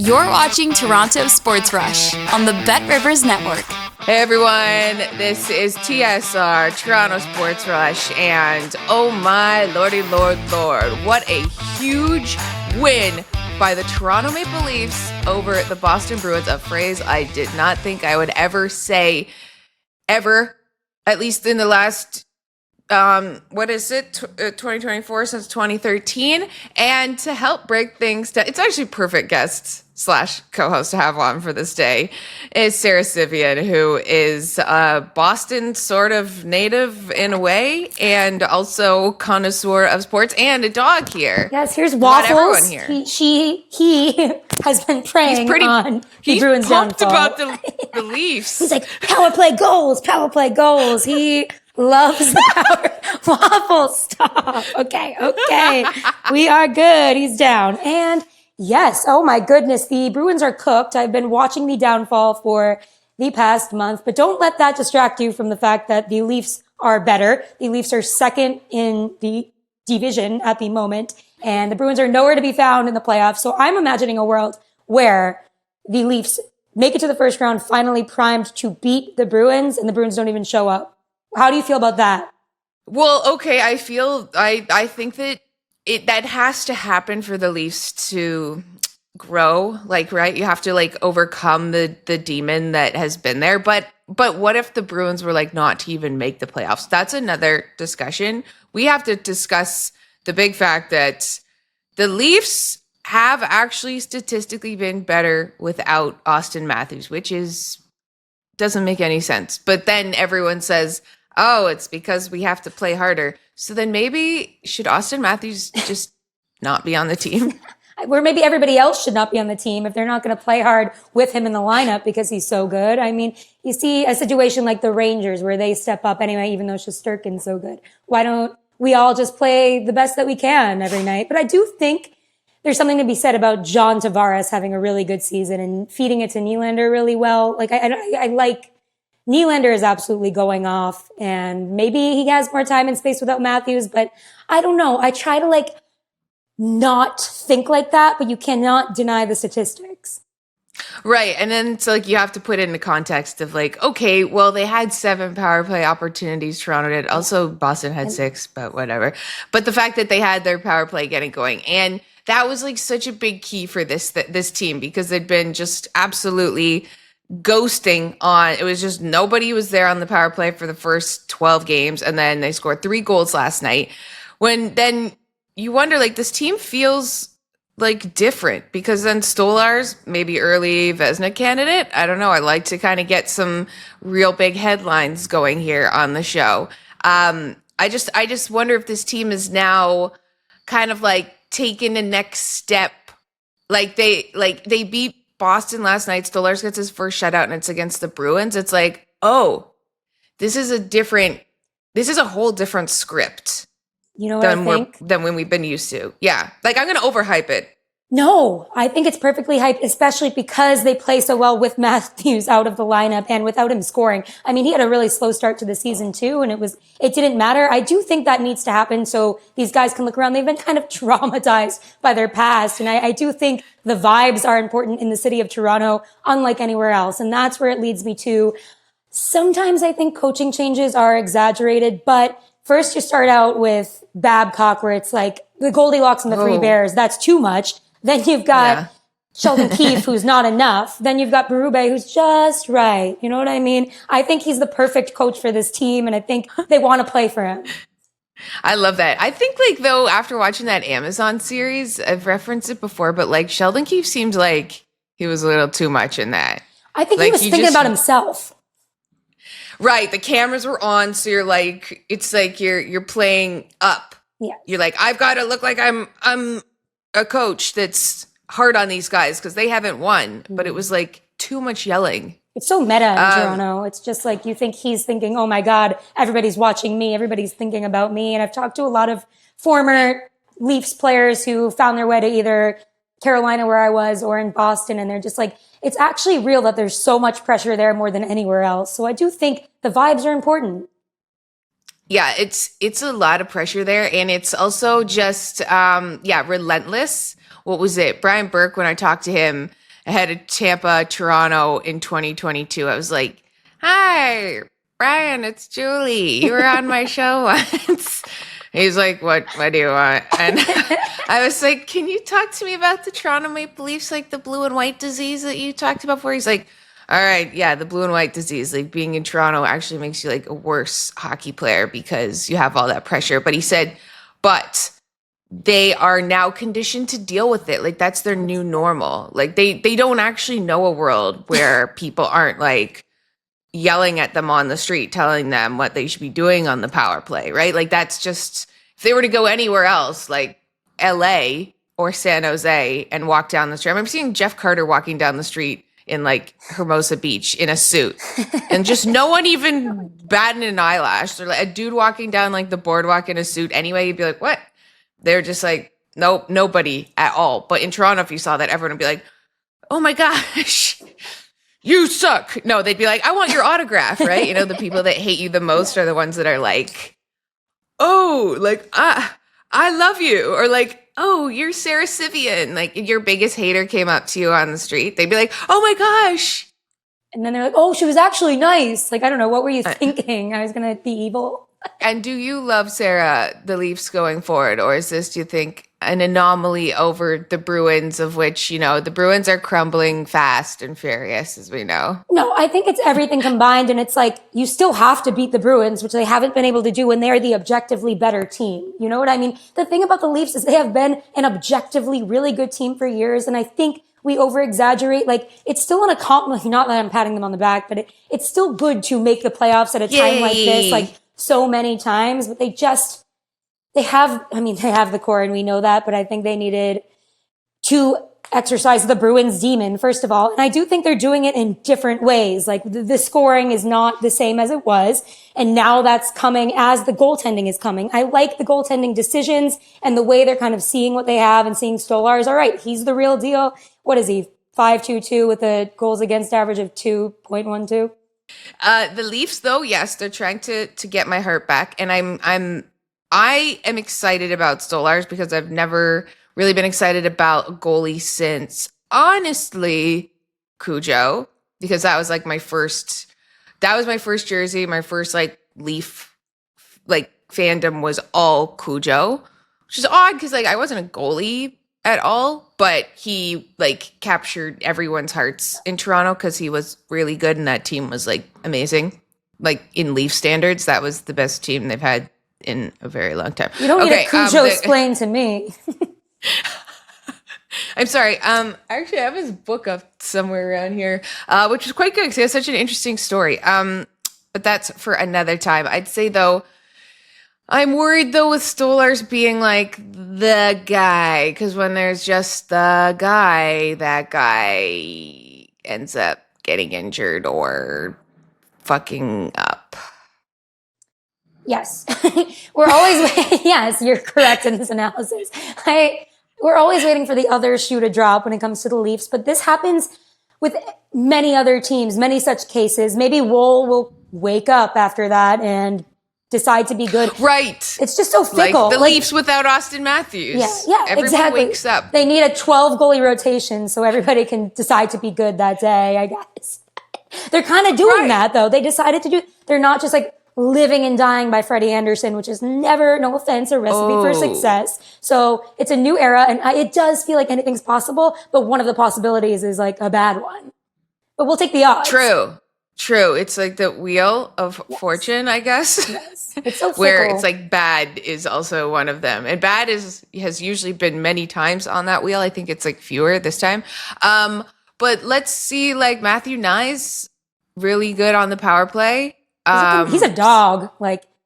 You're watching Toronto Sports Rush on the Bet Rivers Network. Hey everyone, this is TSR, Toronto Sports Rush, and oh my lordy lord, what a huge win by the Toronto Maple Leafs over the Boston Bruins, a phrase I did not think I would ever say, ever, at least in the last 2024 since 2013. And to help break things down, it's actually perfect guest / co-host to have on for this day is Sara Civian, who is a Boston sort of native in a way, and also connoisseur of sports and a dog here. Yes, here's Waffles. Here. He has been preying on the Bruins downfall. He's pumped about the Leafs. He's like, power play goals. He loves the power. Waffles, stop. Okay. We are good. He's down. And yes, oh my goodness, the Bruins are cooked. I've been watching the downfall for the past month, but don't let that distract you from the fact that the Leafs are better. The Leafs are second in the division at the moment, and the Bruins are nowhere to be found in the playoffs. So I'm imagining a world where the Leafs make it to the first round, finally primed to beat the Bruins, and the Bruins don't even show up. How do you feel about that? Well, okay, I think that that has to happen for the Leafs to grow, right? You have to overcome the demon that has been there. But what if the Bruins were not to even make the playoffs? That's another discussion. We have to discuss the big fact that the Leafs have actually statistically been better without Auston Matthews, which doesn't make any sense. But then everyone says, oh, it's because we have to play harder. So then maybe should Auston Matthews just not be on the team? Or maybe everybody else should not be on the team if they're not going to play hard with him in the lineup because he's so good. I mean, you see a situation like the Rangers where they step up anyway, even though Shesterkin's so good. Why don't we all just play the best that we can every night? But I do think there's something to be said about John Tavares having a really good season and feeding it to Nylander really well. I like Nylander is absolutely going off, and maybe he has more time and space without Matthews, but I don't know. I try to not think like that, but you cannot deny the statistics. Right. And then it's you have to put it in the context of okay, well, they had 7 power play opportunities. Toronto did. Also, Boston had 6, but whatever. But the fact that they had their power play getting going, and that was such a big key for this team because they'd been just absolutely ghosting on. It was just nobody was there on the power play for the first 12 games, and then they scored 3 goals last night. When then you wonder, this team feels different because then Stolarz, maybe early Vezina candidate. I don't know. I like to kind of get some real big headlines going here on the show. I just wonder if this team is now kind of taking the next step. They beat Boston last night. Stolarz gets his first shutout, and it's against the Bruins. It's oh, this is a whole different script. You know what I think? Than when we've been used to. Yeah. I'm going to overhype it. No, I think it's perfectly hyped, especially because they play so well with Matthews out of the lineup and without him scoring. I mean, he had a really slow start to the season too, and it didn't matter. I do think that needs to happen so these guys can look around. They've been kind of traumatized by their past, and I do think the vibes are important in the city of Toronto, unlike anywhere else, and that's where it leads me to. Sometimes I think coaching changes are exaggerated, but first you start out with Babcock, where it's the Goldilocks and the Three Bears. That's too much. Then you've got Sheldon Keefe, who's not enough. Then you've got Berube, who's just right. You know what I mean? I think he's the perfect coach for this team, and I think they want to play for him. I love that. I think though, after watching that Amazon series, I've referenced it before, but Sheldon Keefe seemed he was a little too much in that. I think he was thinking about himself. Right. The cameras were on, so you're it's you're playing up. Yeah. You're I've got to look like I'm a coach that's hard on these guys because they haven't won. But it was too much yelling. It's so meta in Toronto. It's just you think he's thinking, oh my God, everybody's watching me. Everybody's thinking about me. And I've talked to a lot of former Leafs players who found their way to either Carolina where I was or in Boston. And they're just it's actually real that there's so much pressure there more than anywhere else. So I do think the vibes are important. Yeah, it's a lot of pressure there, and it's also just relentless. What was it? Brian Burke, when I talked to him, ahead of Tampa, Toronto in 2022. I was like, "Hi, Brian, it's Julie. You were on my show once." He's like, what do you want? And I was like, can you talk to me about the Toronto Maple Leafs, like the blue and white disease that you talked about before? He's like, all right, yeah, the blue and white disease, like being in Toronto actually makes you like a worse hockey player because you have all that pressure. But he said, but they are now conditioned to deal with it. Like that's their new normal. Like they don't actually know a world where people aren't like yelling at them on the street, telling them what they should be doing on the power play, right? Like that's just, if they were to go anywhere else, like LA or San Jose and walk down the street. I remember seeing Jeff Carter walking down the street in like Hermosa Beach in a suit and just no one even batting an eyelash. Or like a dude walking down like the boardwalk in a suit anyway, you'd be like, what? They're just like, nope, nobody at all. But in Toronto, if you saw that, everyone would be like, oh my gosh, you suck. No, they'd be like, I want your autograph, right? You know, the people that hate you the most are the ones that are like, oh, like, I love you. Or like, oh, you're Sara Civian. Like, if your biggest hater came up to you on the street, they'd be like, oh my gosh. And then they're like, oh, she was actually nice. Like, I don't know. What were you thinking? I was going to be evil. And do you love, Sarah, the Leafs going forward? Or is this, do you think, an anomaly over the Bruins, of which, you know, the Bruins are crumbling fast and furious, as we know? No, I think it's everything combined. And it's like, you still have to beat the Bruins, which they haven't been able to do when they're the objectively better team. You know what I mean? The thing about the Leafs is they have been an objectively really good team for years. And I think we over-exaggerate. Like, it's still an accomplishment, not that I'm patting them on the back, but it's still good to make the playoffs at a time like this, like so many times. But they have the core and we know that, but I think they needed to exercise the Bruins demon, first of all. And I do think they're doing it in different ways. Like the scoring is not the same as it was. And now that's coming as the goaltending is coming. I like the goaltending decisions and the way they're kind of seeing what they have and seeing Stolarz. All right, he's the real deal. What is he? 5.22 with a goals against average of 2.12. The Leafs, though, yes, they're trying to get my heart back. And I am excited about Stolarz because I've never really been excited about a goalie since, honestly, Cujo, because that was my first jersey. My first Leaf fandom was all Cujo, which is odd because I wasn't a goalie at all, but he captured everyone's hearts in Toronto because he was really good and that team was amazing. In Leaf standards, that was the best team they've had in a very long time. You don't need a Cujo explained to me. I'm sorry. Actually, I have his book up somewhere around here, which is quite good because he has such an interesting story. But that's for another time. I'd say, though, I'm worried, though, with Stolarz being the guy, because when there's just the guy, that guy ends up getting injured or fucking up. Yes. We're always, yes, you're correct in this analysis. We're always waiting for the other shoe to drop when it comes to the Leafs, but this happens with many other teams, many such cases. Maybe Woll will wake up after that and decide to be good. Right. It's just so fickle. Like the Leafs without Auston Matthews. Yeah, Everyone exactly. wakes up. They need a 12 goalie rotation so everybody can decide to be good that day, I guess. They're kind of doing that, though. They decided to do, they're not just living and dying by Freddie Anderson, which is never, no offense, a recipe for success. So it's a new era, and it does feel like anything's possible, but one of the possibilities is a bad one. But we'll take the odds. True. It's the wheel of fortune, I guess. Yes. It's so fickle. Where it's bad is also one of them. And bad has usually been many times on that wheel. I think it's fewer this time. But let's see, Matthew Nye's really good on the power play. He's a dog.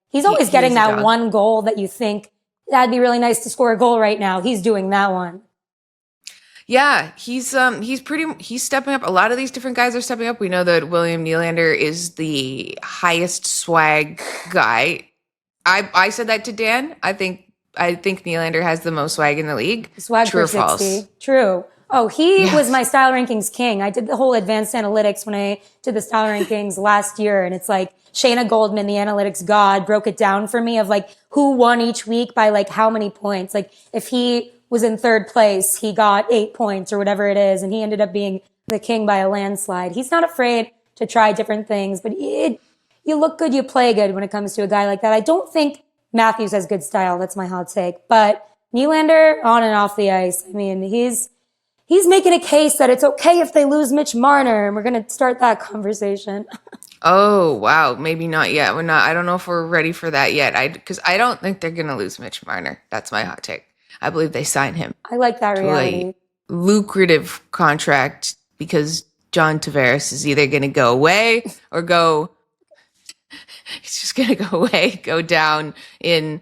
He's always getting that one goal that you think that'd be really nice to score a goal right now. He's doing that one. Yeah, he's stepping up. A lot of these different guys are stepping up. We know that William Nylander is the highest swag guy. I said that to Dan. I think Nylander has the most swag in the league. Swag True for or false? 60. True. Oh, he was my style rankings king. I did the whole advanced analytics when I did the style rankings last year. And it's Shayna Goldman, the analytics god, broke it down for me of who won each week by how many points. If he was in third place, he got 8 points or whatever it is. And he ended up being the king by a landslide. He's not afraid to try different things, but you look good, you play good when it comes to a guy like that. I don't think Matthews has good style. That's my hot take. But Nylander, on and off the ice, I mean, he's making a case that it's okay if they lose Mitch Marner, and we're going to start that conversation. Oh, wow. Maybe not yet. I don't know if we're ready for that yet. Because I don't think they're going to lose Mitch Marner. That's my hot take. I believe they sign him I like that to reality. a lucrative contract because John Tavares is either going to go away or he's just going to go away, go down in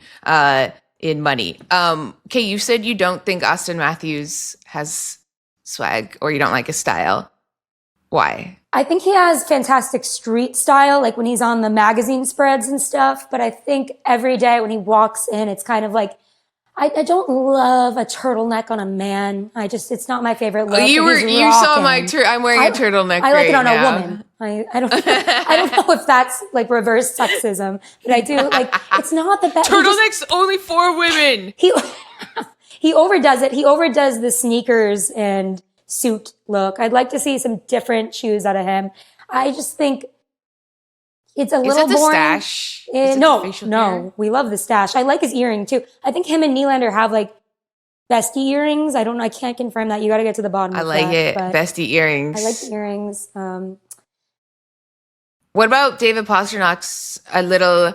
money. Okay, you said you don't think Auston Matthews has swag or you don't like his style. Why? I think he has fantastic street style, like when he's on the magazine spreads and stuff. But I think every day when he walks in, it's kind of like, I don't love a turtleneck on a man. It's not my favorite look. You saw my I'm wearing a turtleneck. I like it on now. a woman. I don't know if that's like reverse sexism, but I do like, it's not the best. Turtlenecks only for women. He overdoes it. He overdoes the sneakers and suit look. I'd like to see some different shoes out of him. I just think it's a little boring. Is it the stash? No. We love the stash. I like his earring too. I think him and Nylander have like bestie earrings. I don't know. I can't confirm that. You got to get to the bottom of that. I like it. Bestie earrings. I like the earrings. What about David Pasternak's a little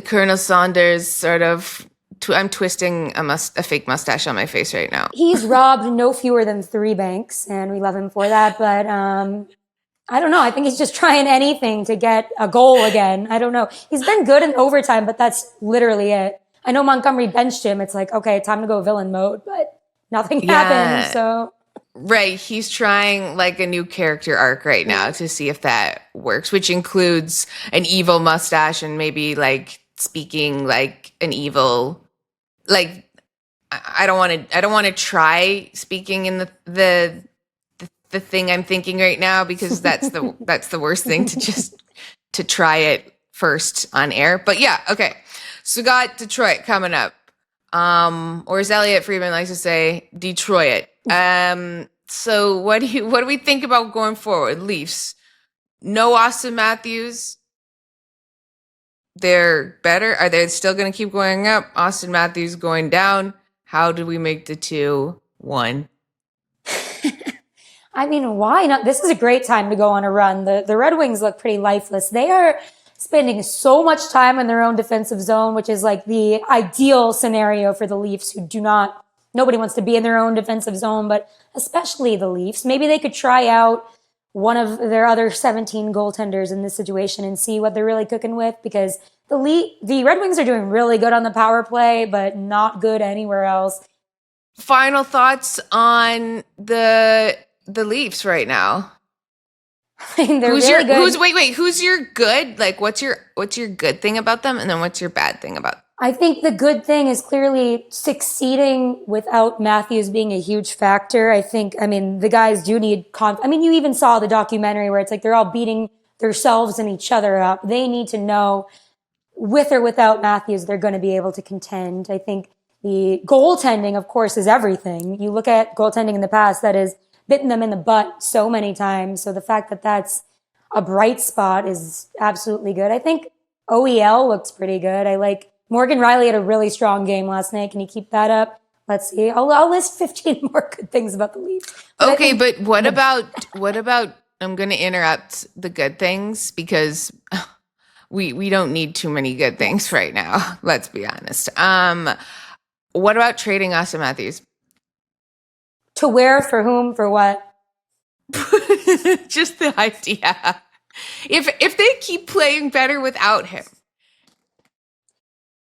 Colonel Saunders sort of? I'm twisting a fake mustache on my face right now. He's robbed no fewer than 3 banks, and we love him for that. But I don't know. I think he's just trying anything to get a goal again. I don't know. He's been good in overtime, but that's literally it. I know Montgomery benched him. It's like, okay, time to go villain mode, but nothing happened. So right, he's trying like a new character arc right now to see if that works, which includes an evil mustache and maybe like speaking like an evil. Like, I don't want to try speaking in the thing I'm thinking right now because that's the worst thing to try it first on air. But yeah, okay. So we got Detroit coming up, or as Elliot Friedman likes to say, Detroit. So what do we think about going forward? Leafs, no Auston Matthews. They're better. Are they still going to keep going up? Auston Matthews going down. How do we make the 2-1? I mean, why not? This is a great time to go on a run. The Red Wings look pretty lifeless. They are spending so much time in their own defensive zone, which is like the ideal scenario for the Leafs who nobody wants to be in their own defensive zone, but especially the Leafs. Maybe they could try out one of their other 17 goaltenders in this situation and see what they're really cooking with, because the Red Wings are doing really good on the power play, but not good anywhere else. Final thoughts on the Leafs right now? I mean, they're really good. Who's your good? Like, what's your good thing about them, and then what's your bad thing about them? I think the good thing is clearly succeeding without Matthews being a huge factor. The guys do need you even saw the documentary where it's like they're all beating themselves and each other up. They need to know with or without Matthews, they're going to be able to contend. I think the goaltending, of course, is everything. You look at goaltending in the past that has bitten them in the butt so many times. So the fact that that's a bright spot is absolutely good. I think OEL looks pretty good. I like Morgan Riley had a really strong game last night. Can he keep that up? Let's see. I'll list 15 more good things about the Leafs. But what about I'm going to interrupt the good things because we don't need too many good things right now. Let's be honest. What about trading Auston Matthews? To where, for whom, for what? Just the idea. If they keep playing better without him,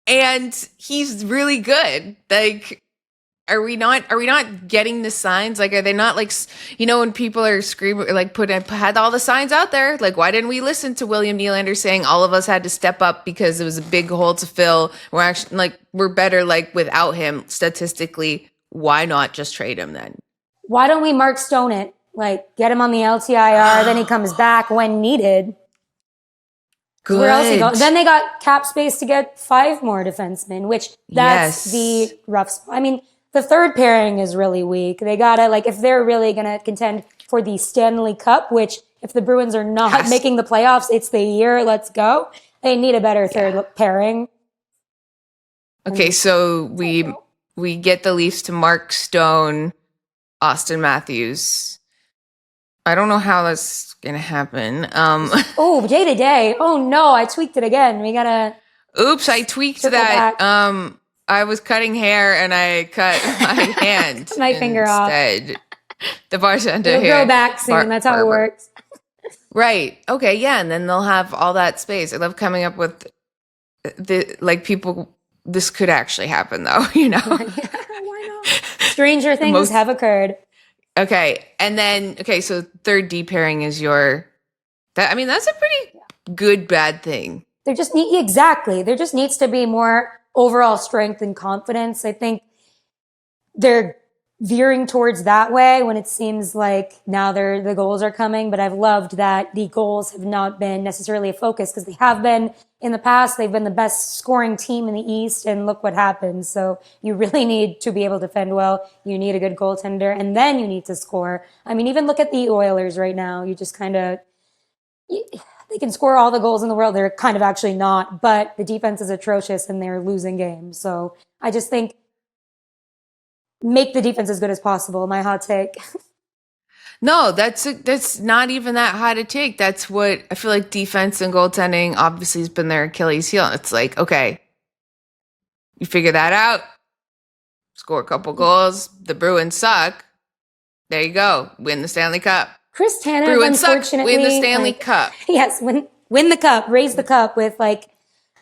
and he's really good, like, are we not getting the signs? Like, are they not like, when people are screaming, like had all the signs out there, like, why didn't we listen to William Nylander saying all of us had to step up because it was a big hole to fill? We're actually like, we're better, like, without him statistically. Why not just trade him then? Why don't we Mark Stone it? Like, get him on the LTIR, then he comes back when needed. Good. Where else he go? Then they got cap space to get 5 more defensemen, which that's the rough spot. I mean, the third pairing is really weak. They gotta, like, if they're really gonna contend for the Stanley Cup, which if the Bruins are not making the playoffs, it's the year. Let's go. They need a better third pairing. Okay, so we get the Leafs to Mark Stone, Auston Matthews. I don't know how that's going to happen. Oh, day to day. Oh, no, I tweaked it again. We got to... Oops, I tweaked that. Back. I was cutting hair and I cut my hand. My finger off. The bartender It'll here. grow back soon. That's how it works. Right. Okay, yeah, and then they'll have all that space. I love coming up with people... This could actually happen, though, you know? Why not? Stranger things have occurred. Okay, and then, so third D pairing is that's a pretty good, bad thing. There just needs to be more overall strength and confidence. I think they're veering towards that way when it seems like now the goals are coming, but I've loved that the goals have not been necessarily a focus because they have been in the past. They've been the best scoring team in the East, and look what happens. So you really need to be able to defend well. You need a good goaltender, and then you need to score. I mean, even look at the Oilers right now. You just they can score all the goals in the world. They're kind of actually not, but the defense is atrocious and they're losing games. So I just think make the defense as good as possible. My hot take. No, that's not even that hot a take. That's what I feel like defense and goaltending obviously has been their Achilles heel. It's like, okay, you figure that out, score a couple goals. The Bruins suck. There you go. Win the Stanley Cup. Chris Tanev, Bruins suck. Unfortunately, Win the Stanley Cup. Yes, win the cup, raise the cup with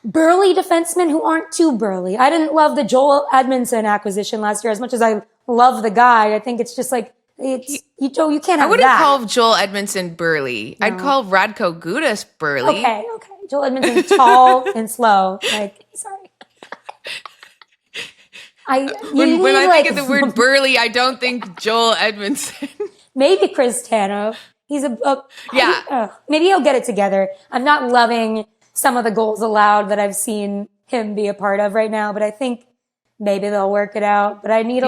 burly defensemen who aren't too burly. I didn't love the Joel Edmondson acquisition last year as much as I love the guy. I think it's just you can't have that. I wouldn't call Joel Edmondson burly. No. I'd call Radko Gudas burly. Okay. Joel Edmondson tall and slow. Sorry. When I think of the word burly, I don't think Joel Edmondson. Maybe Chris Tanev. He's maybe he'll get it together. I'm not loving some of the goals allowed that I've seen him be a part of right now, but I think maybe they'll work it out. But I need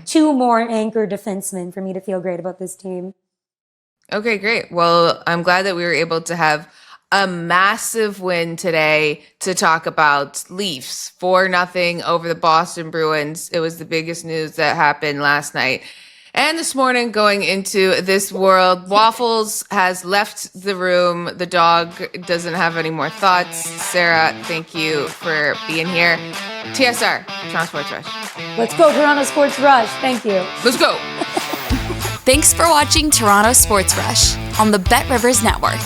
two more anchor defensemen for me to feel great about this team. Okay, great. Well, I'm glad that we were able to have a massive win today to talk about Leafs 4-0 over the Boston Bruins. It was the biggest news that happened last night. And this morning, going into this world, Waffles has left the room. The dog doesn't have any more thoughts. Sarah, thank you for being here. TSR, Toronto Sports Rush. Let's go, Toronto Sports Rush. Thank you. Let's go. Thanks for watching Toronto Sports Rush on the Bet Rivers Network.